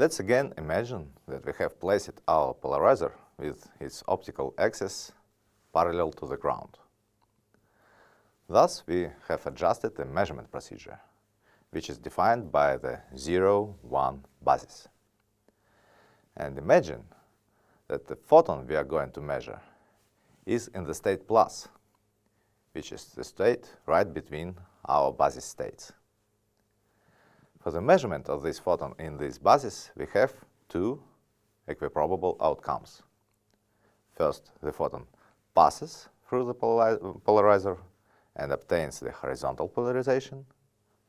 Let's again imagine that we have placed our polarizer with its optical axis parallel to the ground. Thus, we have adjusted the measurement procedure, which is defined by the 0, 1 basis. And imagine that the photon we are going to measure is in the state plus, which is the state right between our basis states. For the measurement of this photon in this basis, we have two equiprobable outcomes. First, the photon passes through the polarizer and obtains the horizontal polarization,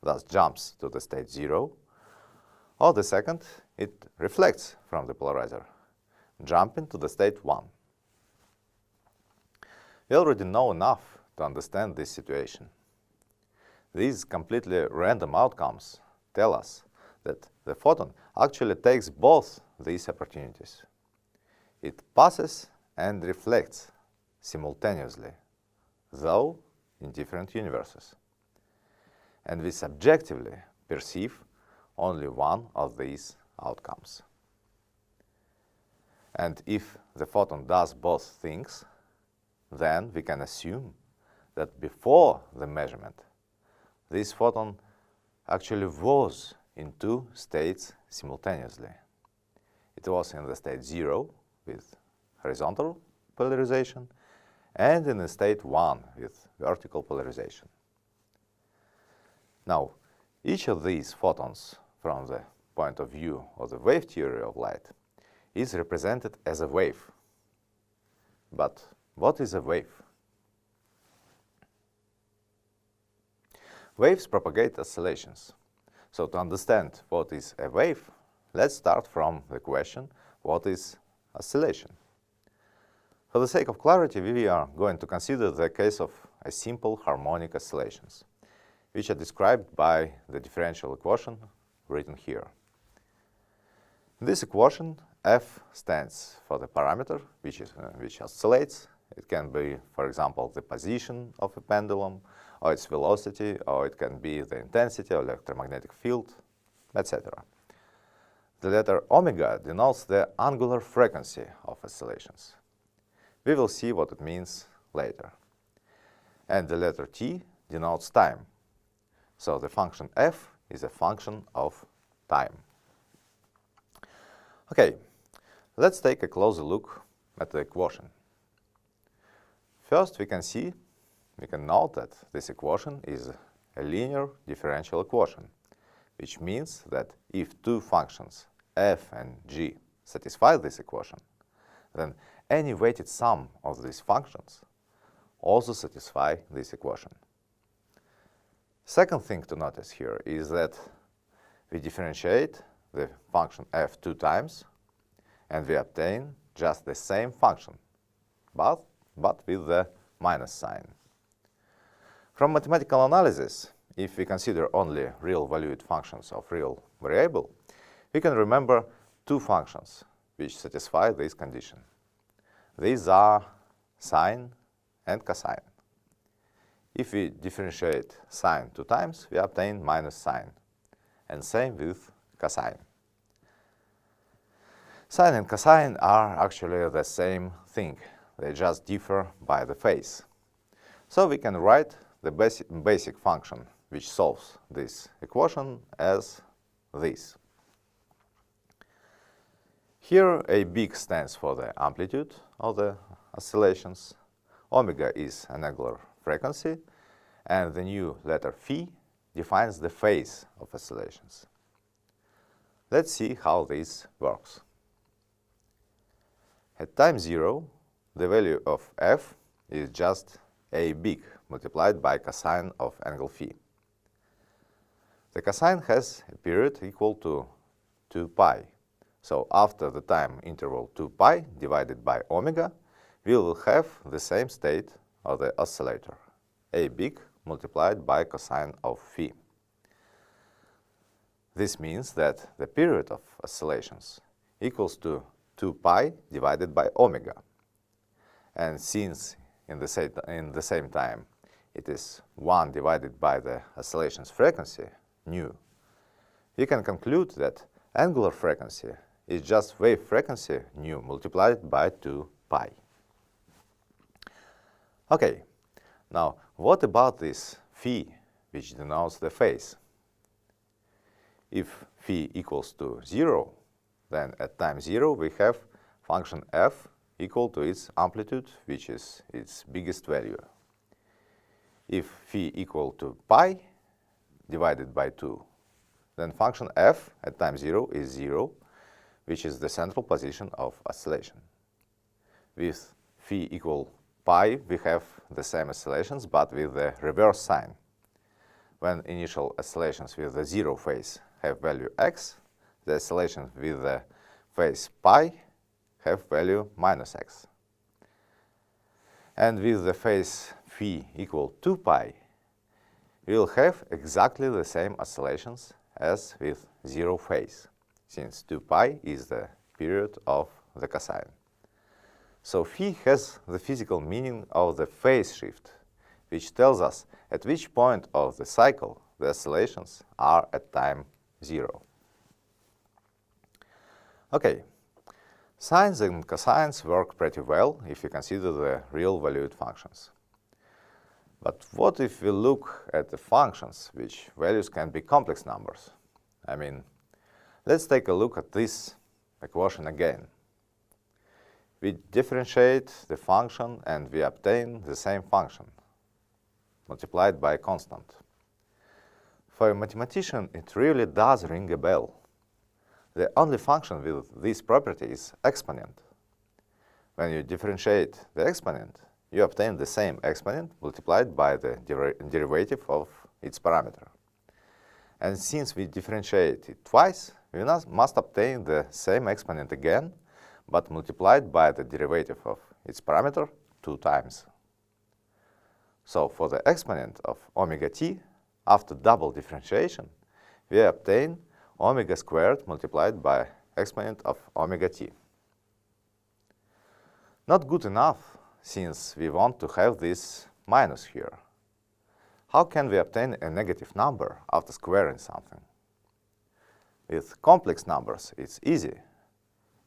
thus jumps to the state 0, or the second, it reflects from the polarizer, jumping to the state 1. We already know enough to understand this situation. These completely random outcomes tell us that the photon actually takes both these opportunities. It passes and reflects simultaneously, though in different universes. And we subjectively perceive only one of these outcomes. And if the photon does both things, then we can assume that before the measurement, this photon actually was in two states simultaneously. It was in the state 0 with horizontal polarization and in the state 1 with vertical polarization. Now, each of these photons, from the point of view of the wave theory of light, is represented as a wave. But what is a wave? Waves propagate oscillations. So to understand what is a wave, let's start from the question, what is oscillation? For the sake of clarity, we are going to consider the case of a simple harmonic oscillations, which are described by the differential equation written here. In this equation, f stands for the parameter which oscillates. It can be, for example, the position of a pendulum, or its velocity, or it can be the intensity of electromagnetic field, etc. The letter omega denotes the angular frequency of oscillations. We will see what it means later. And the letter t denotes time. So the function f is a function of time. Okay, let's take a closer look at the equation. First, we can note that this equation is a linear differential equation, which means that if two functions f and g satisfy this equation, then any weighted sum of these functions also satisfy this equation. Second thing to notice here is that we differentiate the function f two times, and we obtain just the same function, but with the minus sign. From mathematical analysis, if we consider only real-valued functions of real variable, we can remember two functions which satisfy this condition. These are sine and cosine. If we differentiate sine two times, we obtain minus sine, and same with cosine. Sine and cosine are actually the same thing. They just differ by the phase. So we can write the basic function which solves this equation as this. Here, a big stands for the amplitude of the oscillations, omega is an angular frequency, and the new letter phi defines the phase of oscillations. Let's see how this works. At time 0, the value of f is just a big multiplied by cosine of angle phi. The cosine has a period equal to 2 pi. So after the time interval 2 pi divided by omega, we will have the same state of the oscillator, a big multiplied by cosine of phi. This means that the period of oscillations equals to 2 pi divided by omega. And since in the same time it is 1 divided by the oscillation's frequency, nu, we can conclude that Angular frequency is just wave frequency nu multiplied by 2 pi. Okay, now what about this phi, which denotes the phase? If phi equals to 0, then at time 0 we have function f equal to its amplitude, which is its biggest value. If phi equal to pi divided by 2, then function f at time 0 is 0, which is the central position of oscillation. With phi equal pi, we have the same oscillations, but with the reverse sign. When initial oscillations with the 0 phase have value x, the oscillations with the phase pi have value minus x. And with the phase phi equal to pi, we will have exactly the same oscillations as with 0 phase, since 2 pi is the period of the cosine. So phi has the physical meaning of the phase shift, which tells us at which point of the cycle the oscillations are at time 0. Okay, sines and cosines work pretty well if you consider the real valued functions. But what if we look at the functions which values can be complex numbers? I mean, let's take a look at this equation again. We differentiate the function and we obtain the same function, multiplied by a constant. For a mathematician, it really does ring a bell. The only function with this property is exponent. When you differentiate the exponent, you obtain the same exponent multiplied by the derivative of its parameter. And since we differentiate it twice, we must obtain the same exponent again, but multiplied by the derivative of its parameter 2 times. So for the exponent of omega t, after double differentiation, we obtain omega squared multiplied by exponent of omega t. Not good enough, since we want to have this minus here. How can we obtain a negative number after squaring something? With complex numbers, it's easy.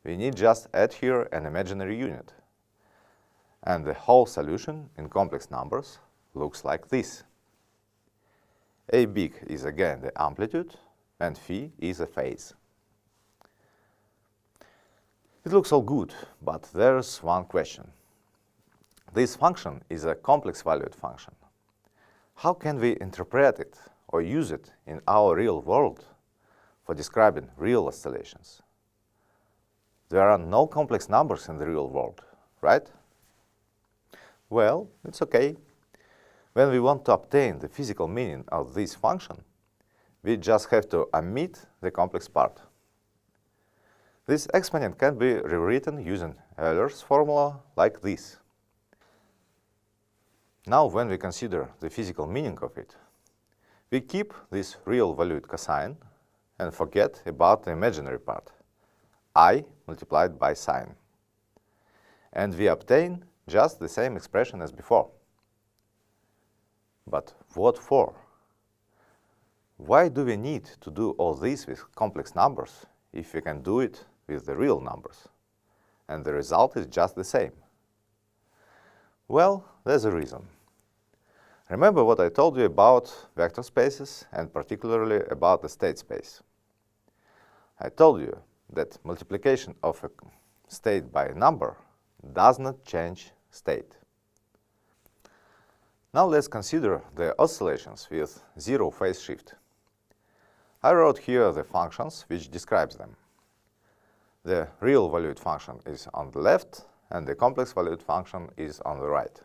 We need just add here an imaginary unit. And the whole solution in complex numbers looks like this. A big is again the amplitude, and phi is a phase. It looks all good, but there's one question. This function is a complex valued function. How can we interpret it or use it in our real world for describing real oscillations? There are no complex numbers in the real world, right? Well, it's okay. When we want to obtain the physical meaning of this function, we just have to omit the complex part. This exponent can be rewritten using Euler's formula like this. Now, when we consider the physical meaning of it, we keep this real valued cosine and forget about the imaginary part, I multiplied by sine. And we obtain just the same expression as before. But what for? Why do we need to do all this with complex numbers if we can do it with the real numbers? And the result is just the same. Well, there's a reason. Remember what I told you about vector spaces and particularly about the state space. I told you that multiplication of a state by a number does not change state. Now let's consider the oscillations with 0 phase shift. I wrote here the functions which describes them. The real valued function is on the left and the complex valued function is on the right.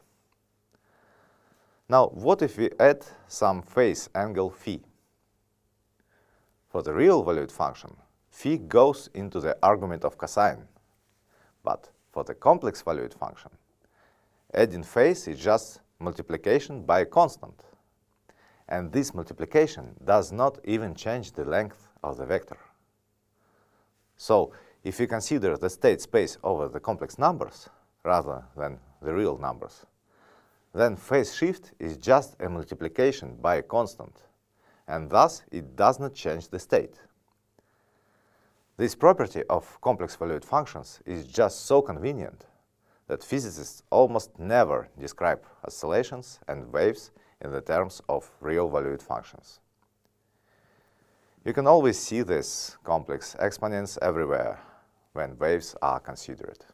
Now, what if we add some phase angle phi? For the real valued function, phi goes into the argument of cosine. But for the complex valued function, adding phase is just multiplication by a constant. And this multiplication does not even change the length of the vector. So, if we consider the state space over the complex numbers rather than the real numbers, then phase shift is just a multiplication by a constant, and thus it does not change the state. This property of complex valued functions is just so convenient that physicists almost never describe oscillations and waves in the terms of real valued functions. You can always see these complex exponents everywhere when waves are considered.